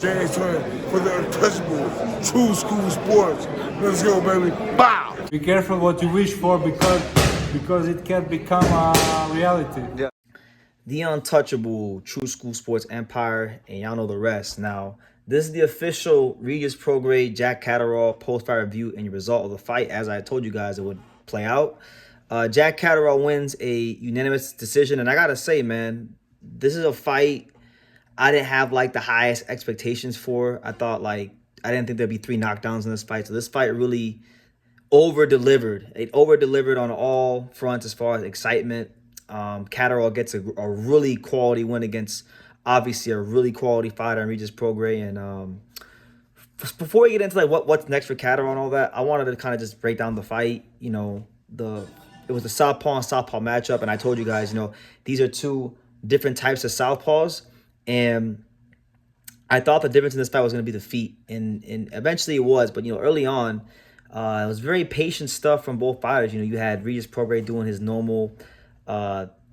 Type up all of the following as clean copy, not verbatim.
James Turner for the untouchable true school sports. Let's go, baby. Bow! Be careful what you wish for because it can become a reality. Yeah. The untouchable True School Sports Empire, and y'all know the rest. Now, this is the official Regis Prograis, Jack Catterall post-fight review and result of the fight. As I told you guys, it would play out. Jack Catterall wins a unanimous decision, and I gotta say, man, this is a fight I didn't have like the highest expectations for. I thought I didn't think there'd be 3 knockdowns in this fight. So this fight really over-delivered. It over-delivered on all fronts as far as excitement. Catterall gets a really quality win against obviously a really quality fighter in Regis Prograis. And before we get into what's next for Catterall and all that, I wanted to kind of just break down the fight. It was the southpaw and southpaw matchup, and I told you guys, these are 2 different types of southpaws, and I thought the difference in this fight was going to be the feet, and eventually it was. But early on, it was very patient stuff from both fighters. You had Regis Prograis doing his normal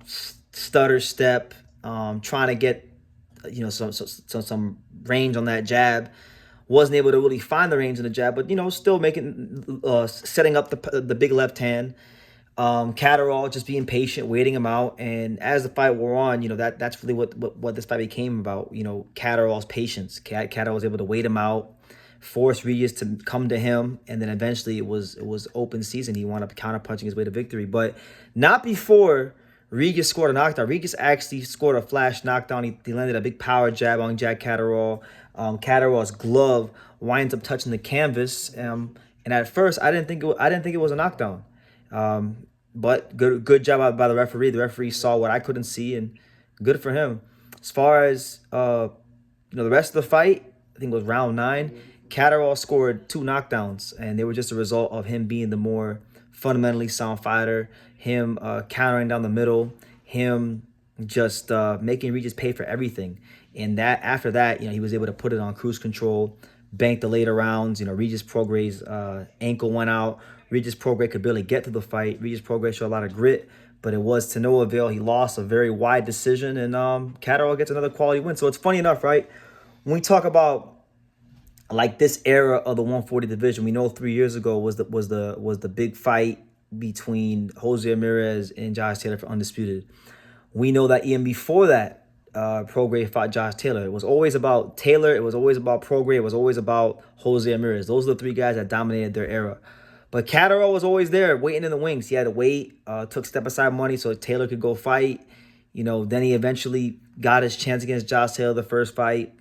stutter step, trying to get some range on that jab. Wasn't able to really find the range in the jab, but still setting up the big left hand. Catterall just being patient, waiting him out, and as the fight wore on, that's really what this fight became about. Catterall's patience. Catterall was able to wait him out, force Regis to come to him, and then eventually it was open season. He wound up counterpunching his way to victory, but not before Regis scored a knockdown. Regis actually scored a flash knockdown. He landed a big power jab on Jack Catterall. Catterall's glove winds up touching the canvas, and at first I didn't think it was a knockdown. But good job by the referee. The referee saw what I couldn't see, and good for him. As far as the rest of the fight, I think it was round 9. Catterall scored 2 knockdowns, and they were just a result of him being the more fundamentally sound fighter, him countering down the middle, him just making Regis pay for everything. And that after that, he was able to put it on cruise control, bank the later rounds. Regis Prograis' ankle went out. Regis Prograis could barely get to the fight. Regis Prograis showed a lot of grit, but it was to no avail. He lost a very wide decision, and Catterall gets another quality win. So it's funny enough, right? When we talk about this era of the 140 division, we know 3 years ago was the big fight between Jose Ramirez and Josh Taylor for undisputed. We know that even before that, Prograis fought Josh Taylor. It was always about Taylor. It was always about Prograis. It was always about Jose Ramirez. Those are the 3 guys that dominated their era. But Catterall was always there, waiting in the wings. He had to wait, took step-aside money so Taylor could go fight. Then he eventually got his chance against Josh Taylor the first fight,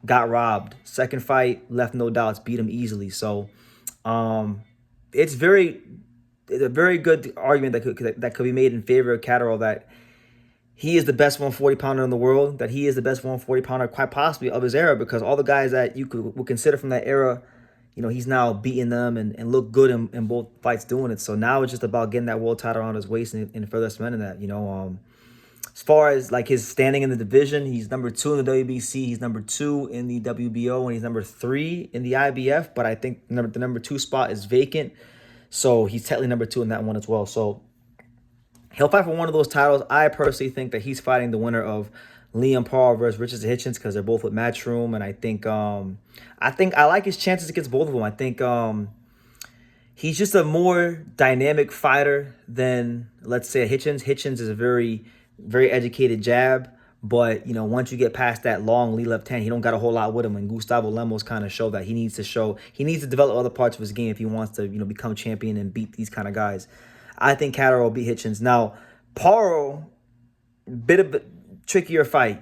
got robbed. Second fight, left no doubts, beat him easily. So it's a very good argument that could be made in favor of Catterall, that he is the best 140-pounder in the world, that he is the best 140-pounder quite possibly of his era, because all the guys that you would consider from that era, he's now beating them and looked good in both fights doing it. So now it's just about getting that world title around his waist and further cementing that. As far as his standing in the division, he's number 2 in the WBC, he's number 2 in the WBO, and he's number 3 in the IBF. But I think the number 2 spot is vacant, so he's technically number 2 in that one as well. So he'll fight for one of those titles. I personally think that he's fighting the winner of Liam Paul versus Richard Hitchens, because they're both with Matchroom, and I think I like his chances against both of them. I think he's just a more dynamic fighter than, let's say, a Hitchens. Hitchens is a very, very educated jab, but once you get past that long lead left hand, he don't got a whole lot with him. And Gustavo Lemos kind of showed that he needs to develop other parts of his game if he wants to become champion and beat these kind of guys. I think Catterall will beat Hitchens. Now, Paro, bit of a trickier fight.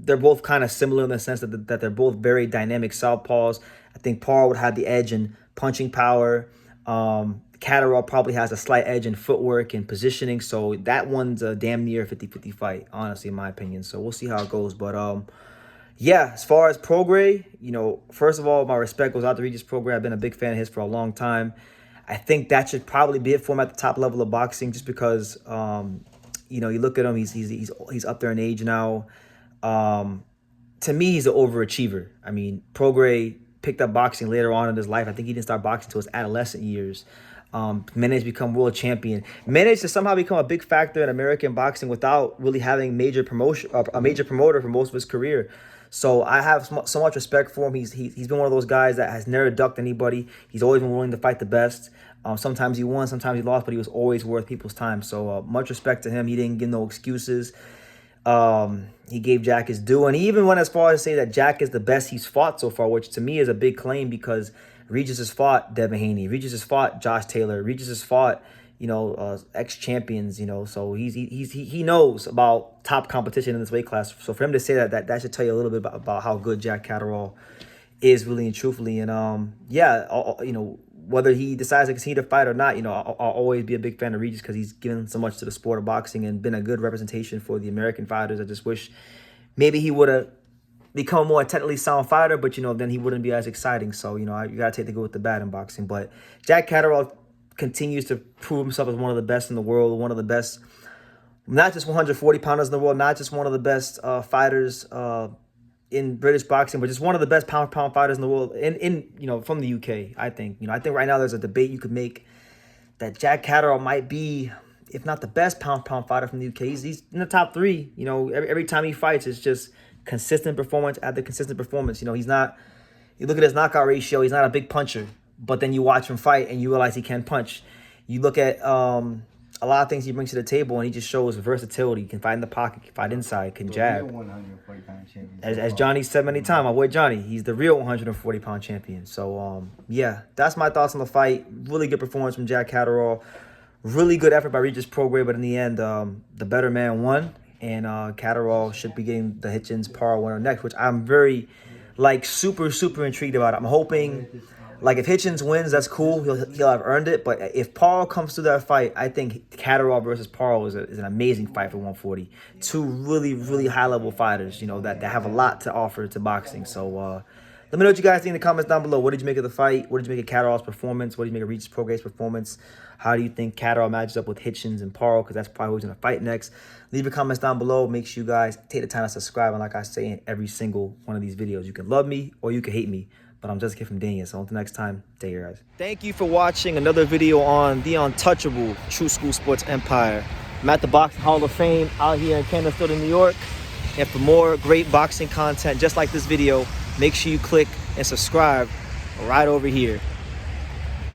They're both kind of similar in the sense that they're both very dynamic southpaws. I think Paro would have the edge in punching power. Catterall probably has a slight edge in footwork and positioning. So that one's a damn near 50-50 fight, honestly, in my opinion. So we'll see how it goes. But yeah, as far as Prograis, first of all, my respect goes out to Regis Prograis. I've been a big fan of his for a long time. I think that should probably be it for him at the top level of boxing, just because you look at him, he's up there in age now. To me, he's an overachiever. I mean, Prograis picked up boxing later on in his life. I think he didn't start boxing until his adolescent years. Managed to become world champion. Managed to somehow become a big factor in American boxing without really having a major promoter for most of his career. So I have so much respect for him. He's been one of those guys that has never ducked anybody. He's always been willing to fight the best. Sometimes he won, sometimes he lost, but he was always worth people's time. So much respect to him. He didn't give no excuses. He gave Jack his due, and he even went as far as to say that Jack is the best he's fought so far, which to me is a big claim because Regis has fought Devin Haney, Regis has fought Josh Taylor, Regis has fought, you know, ex-champions, you know, so he knows about top competition in this weight class. So for him to say that should tell you a little bit about how good Jack Catterall is, really and truthfully. And yeah, you know, whether he decides to continue to fight or not, you know, I'll always be a big fan of Regis because he's given so much to the sport of boxing and been a good representation for the American fighters. I just wish maybe he would have become a more technically sound fighter, but, you know, then he wouldn't be as exciting. So, you know, you got to take the good with the bad in boxing. But Jack Catterall continues to prove himself as one of the best in the world, one of the best, not just 140-pounders in the world, not just one of the best fighters in British boxing, but just one of the best pound-for-pound fighters in the world, in you know, from the UK, I think. You know, I think right now there's a debate you could make that Jack Catterall might be, if not the best pound-for-pound fighter from the UK. He's in the top 3. You know, every time he fights, it's just consistent performance after consistent performance. You know, he's not, you look at his knockout ratio, he's not a big puncher, but then you watch him fight and you realize he can punch. You look at a lot of things he brings to the table, and he just shows versatility. He can fight in the pocket, can fight inside, can jab. As Johnny said many times, my boy Johnny, he's the real 140-pound champion. So, yeah, that's my thoughts on the fight. Really good performance from Jack Catterall. Really good effort by Regis Prograis, but in the end, the better man won. And Catterall should be getting the Hitchens-Parle winner next, which I'm very, like, super intrigued about. I'm hoping, like, if Hitchens wins, that's cool. He'll have earned it. But if Parle comes through that fight, I think Catterall versus Parle is an amazing fight for 140. Two really high-level fighters, you know, that have a lot to offer to boxing. So let me know what you guys think in the comments down below. What did you make of the fight? What did you make of Catterall's performance? What did you make of Regis Prograis' performance? How do you think Catterall matches up with Hitchens and Parle? Because that's probably who's going to fight next. Leave your comments down below. Make sure you guys take the time to subscribe. And like I say in every single one of these videos, you can love me or you can hate me. But I'm just a kid from Dania. So until next time, take care, guys. Thank you for watching another video on the untouchable True School Sports Empire. I'm at the Boxing Hall of Fame out here in Canada, New York. And for more great boxing content just like this video, make sure you click and subscribe right over here.